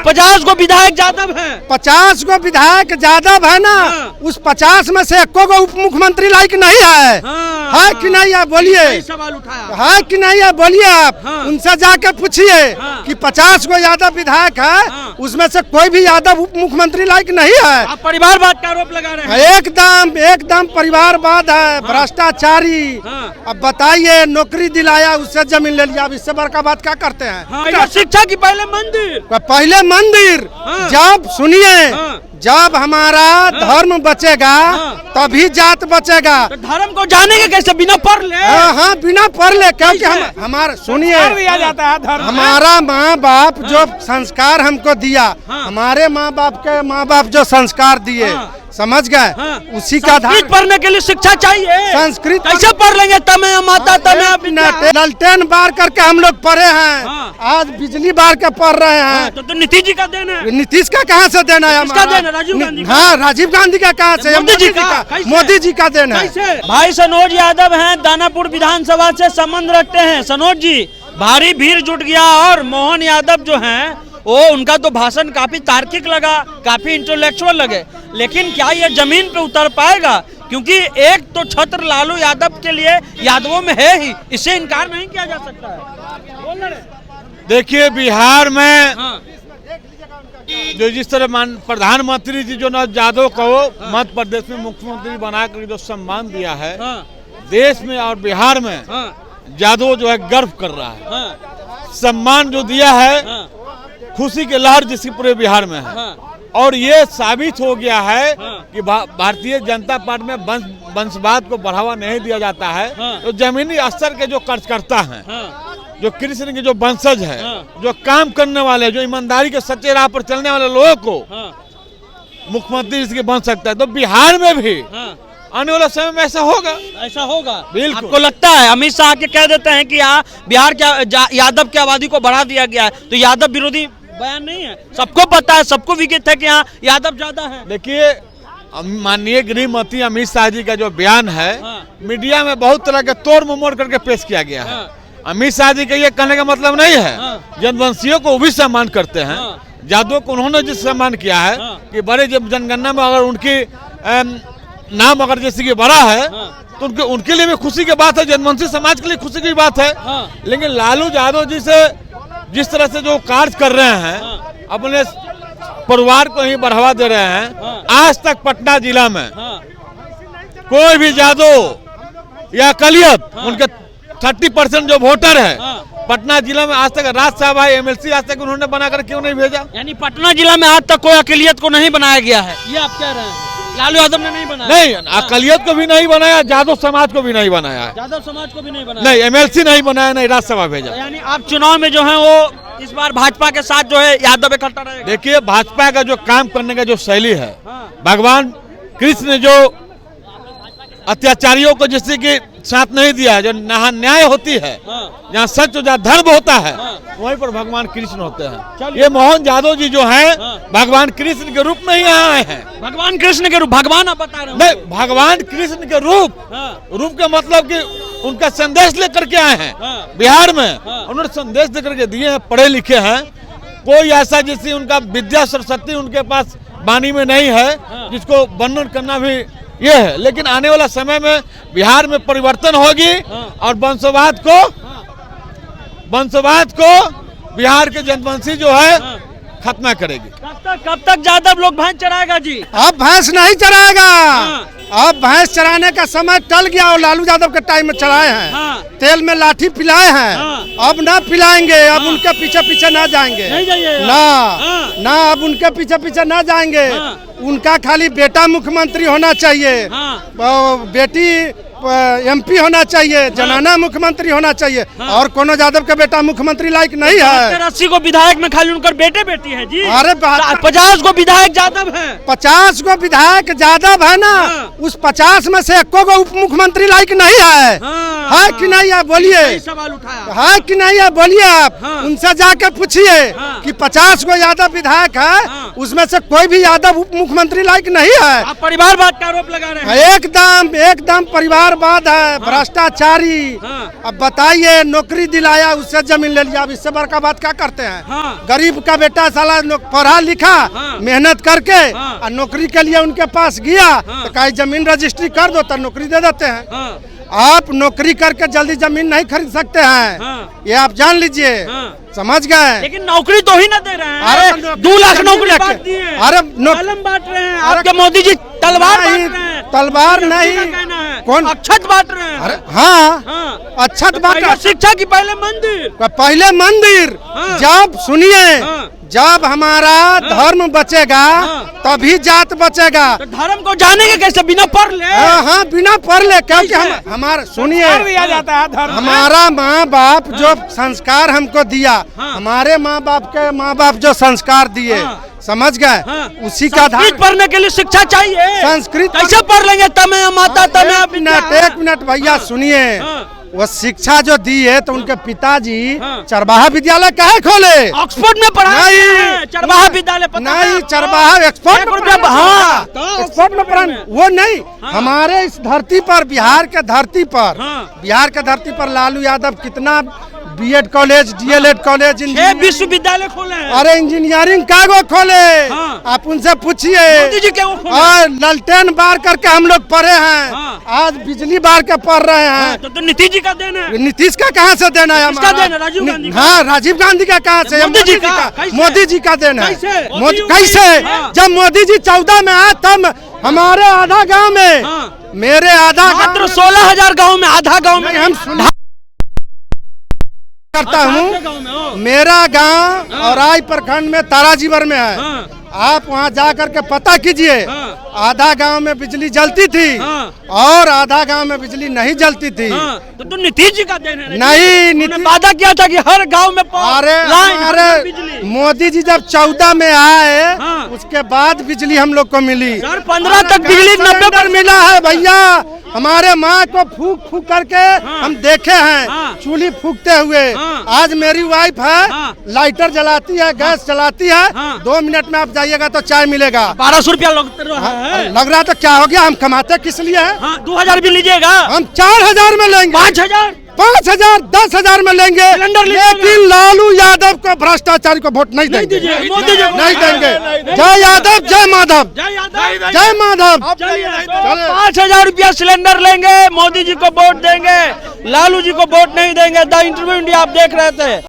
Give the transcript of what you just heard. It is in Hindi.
50 गो विधायक यादव है, 50 गो विधायक यादव है ना। उस 50 में से एको गो उप मुख्यमंत्री लायक नहीं है। है कि नहीं आप बोलिए, सवाल उठाया है कि नहीं आप बोलिए। आप उनसे जाके पूछिए कि 50 गो यादव विधायक है, उसमें से कोई भी यादव उप मुख्यमंत्री लायक नहीं है। आप परिवारवाद का आरोप लगा रहे हैं। एकदम परिवारवाद है, भ्रष्टाचारी। अब बताइए, नौकरी दिलाया, उससे जमीन ले लिया, अब इससे बड़का बात क्या करते हैं। शिक्षा की पहले मंदिर जब सुनिए, जब हमारा धर्म बचेगा तभी जात बचेगा। तो धर्म को जानेंगे कैसे, बिना पढ़ ले। हाँ, बिना पढ़ ले, क्योंकि हमारा सुनिए, हमारा माँ बाप जो संस्कार हमको दिया, हमारे माँ बाप जो संस्कार दिए, समझ गए, उसी का आधार पढ़ने के लिए शिक्षा चाहिए। संस्कृत कैसे पढ़ लेंगे, तमें माता तमें ललटेन बार करके हम लोग पढ़े हैं, आज बिजली बार के पढ़ रहे हैं। तो नीतीश जी का देना है। नीतीश का कहाँ से देना है, राजीव गांधी। हाँ, राजीव गांधी का कहाँ से, मोदी जी का देना है। भाई सनोज यादव हैं, दानापुर विधानसभा से संबंध रखते हैं। सनोज जी, भारी भीड़ जुट गया और मोहन यादव जो हैं वो, उनका तो भाषण काफी तार्किक लगा, काफी इंटेलेक्चुअल लगे, लेकिन क्या ये जमीन पे उतर पाएगा? क्योंकि एक तो छत्र लालू यादव के लिए यादवों में है ही, इससे इनकार नहीं किया जा सकता है। देखिए, बिहार में जो जिस तरह प्रधानमंत्री जी जो न यादव को मध्य प्रदेश में मुख्यमंत्री बनाकर जो सम्मान दिया है, देश में और बिहार में यादव जो है गर्व कर रहा है। सम्मान जो दिया है, खुशी की लहर जिसकी पूरे बिहार में है। और ये साबित हो गया है कि भारतीय जनता पार्टी में वंशवाद को बढ़ावा नहीं दिया जाता है। तो जमीनी स्तर के जो कार्यकर्ता हैं, जो कृष्ण के जो वंशज है, जो काम करने वाले, जो ईमानदारी के सच्चे राह पर चलने वाले लोगों को मुख्यमंत्री इसके बन सकता है। तो बिहार में भी आने वाला समय में ऐसा होगा। बिल्कुल। आपको लगता है अमित शाह के कह देते हैं कि यहाँ बिहार के यादव की आबादी को बढ़ा दिया गया है, तो यादव विरोधी बयान नहीं है? सबको पता है, सबको विदित है कि यहाँ यादव ज्यादा है। देखिए, माननीय गृह मंत्री अमित शाह जी का जो बयान है, मीडिया में बहुत तरह के तोड़ ममोड़ करके पेश किया गया है। अमित शाह जी का ये कहने का मतलब नहीं है, जनवंशियों को भी सम्मान करते हैं। यादव को उन्होंने जिस सम्मान किया है कि बड़े जब जनगणना में अगर उनकी नाम अगर जैसे कि बड़ा है, तो उनके लिए भी खुशी की बात है, जनवंशी समाज के लिए खुशी की बात है। लेकिन लालू यादव जी से जिस तरह से जो कार्य कर रहे हैं, अपने परिवार को ही बढ़ावा दे रहे हैं। आज तक पटना जिला में कोई भी यादव या अकलियत, उनके 30% जो वोटर है पटना जिला में, आज तक राज्यसभा MLC आज तक उन्होंने बनाकर क्यों नहीं भेजा? यानी पटना जिला में आज तक कोई अकलियत को नहीं बनाया गया है, ये आप कह रहे हैं? लालू यादव ने नहीं बनाया? नहीं, अकलियत को भी नहीं बनाया, यादव समाज को भी नहीं बनाया, यादव समाज को भी नहीं बनाया, नहीं MLC नहीं बनाया, नहीं राज्यसभा भेजा। यानी आप चुनाव में जो है वो इस बार भाजपा के साथ जो है यादव इकट्ठा रहेगा? देखिए, भाजपा का जो काम करने का जो शैली है, भगवान कृष्ण ने जो अत्याचारियों को जैसे कि साथ नहीं दिया है, जो न्याय होती है, जहाँ सच जहाँ धर्म होता है, वहीं पर भगवान कृष्ण होते हैं। ये मोहन यादव जी जो हैं, भगवान कृष्ण के रूप में ही यहाँ आए हैं। भगवान कृष्ण के रूप, भगवान आप बता रहे हो? नहीं, भगवान कृष्ण के रूप का मतलब कि उनका संदेश लेकर के आए हैं बिहार में। उन्होंने संदेश लेकर के दिए हैं, पढ़े लिखे हैं। कोई ऐसा जैसे उनका विद्या सरस्वती उनके पास वाणी में नहीं है जिसको वर्णन करना भी ये है। लेकिन आने वाला समय में बिहार में परिवर्तन होगी और वंशवाद को बिहार के जनवंशी जो है खत्म करेगी। कब तक यादव लोग भैंस चराएगा जी? अब भैंस नहीं चराएगा, अब भैंस चराने का समय टल गया। और लालू यादव के टाइम में चराए हैं, तेल में लाठी पिलाए हैं, अब ना पिलाएंगे, अब उनके पीछे पीछे ना जाएंगे, ना अब उनके पीछे पीछे ना जाएंगे। उनका खाली बेटा मुख्यमंत्री होना चाहिए, बेटी MP होना चाहिए, जनाना मुख्यमंत्री होना चाहिए, और कोनो यादव का बेटा मुख्यमंत्री लायक नहीं है। 80 को विधायक में खाली उनकर बेटे बेटी है जी। अरे 50 को विधायक यादव है, 50 गो विधायक यादव है ना। उस 50 में से एको गो उप मुख्यमंत्री लायक नहीं है। है कि नहीं आप बोलिए, सवाल उठाया है कि नहीं आप बोलिए। आप उनसे जाके पूछिए कि 50 गो यादव विधायक है, उसमें से कोई भी यादव उप मुख्यमंत्री लायक नहीं है। आप परिवारवाद का आरोप लगा रहे हैं। एकदम परिवारवाद है, भ्रष्टाचारी। अब बताइए, नौकरी दिलाया, उससे जमीन ले लिया, अब इससे बड़का बात क्या करते हैं? गरीब का बेटा साला पढ़ा लिखा, मेहनत करके और नौकरी के लिए उनके पास गया तो कहीं जमीन रजिस्ट्री कर दो तो नौकरी दे देते हैं। आप नौकरी करके जल्दी जमीन नहीं खरीद सकते हैं, ये आप जान लीजिए। समझ गए? लेकिन नौकरी तो ही ना दे रहे हैं। अरे 2 लाख नौकरी बांट दी है। अरे कलम बांट रहे हैं आपके मोदी जी, तलवार बांट रहे हैं। तलवार नहीं, कौन अक्षत बांट रहे हैं? अरे हाँ, अक्षत बांट। शिक्षा की पहले मंदिर, जब सुनिए, जब हमारा धर्म बचेगा तभी जात बचेगा। तो धर्म को जानेंगे कैसे? बिना पढ़ ले। हाँ, बिना पढ़ ले, क्योंकि हमारा सुनिए, हमारा माँ बाप जो संस्कार हमको दिया, हमारे माँ बाप जो संस्कार दिए, समझ गए, उसी का आधार पढ़ने के लिए शिक्षा चाहिए। संस्कृत कैसे पढ़ लेंगे? तमे माता तमे। एक मिनट भैया सुनिए, वो शिक्षा जो दी है तो उनके पिताजी चरवाहा विद्यालय काहे खोले? ऑक्सफोर्ड में पढ़ा नहीं, चरवाहा विद्यालय नहीं, चरवाहा एक्सपोर्ट में पढ़ा, वो नहीं। हमारे इस धरती पर, बिहार के धरती पर लालू यादव कितना बीएड कॉलेज, डीएलएड कॉलेज, विश्वविद्यालय खोले हैं। अरे इंजीनियरिंग का वो खोले, आप उनसे पूछिए। ललटेन बार करके हम लोग पढ़े हैं, आज बिजली बार के पढ़ रहे हैं। तो नीतीश जी का देना है। नीतीश का कहाँ से देना है? राजीव गांधी। हाँ, राजीव गांधी का कहाँ से? मोदी जी का देना है। कैसे? जब मोदी जी 14 में आए तब हमारे आधा गांव में, मेरे आधा मात्र 16,000 गाँव में, आधा गाँव में हम करता हूँ। मेरा गांव औराई प्रखंड में ताराजीवर में है। आप वहाँ जा करके पता कीजिए, आधा गांव में बिजली जलती थी और आधा गांव में बिजली नहीं जलती थी। तो नीतीश जी का देना है। नहीं, नीतीश वादा किया था कि हर गांव में अरे मोदी जी जब 14 में आए, उसके बाद बिजली हम लोग को मिली। 15 तक बिजली 90 पर मिला है भैया। हमारे माँ को फूक फूक करके हम देखे हैं, चूल्ही फूकते हुए। आज मेरी वाइफ है, लाइटर जलाती है, गैस जलाती है, 2 मिनट में आप जाइएगा तो चाय मिलेगा। 1200 रुपया लग रहा तो क्या हो गया? हम कमाते किस लिए है? 2000 भी लीजिएगा, हम 4000 में लेंगे, 5000, 5000, 10,000 में लेंगे। लेकिन लालू यादव को, भ्रष्टाचारी को वोट नहीं देंगे, मोदी जी नहीं देंगे। जय यादव, जय माधव, जय माधव। 5000 रुपया सिलेंडर लेंगे, मोदी जी को वोट देंगे, लालू जी को वोट नहीं देंगे। द इंटरव्यू इंडिया आप देख रहे थे।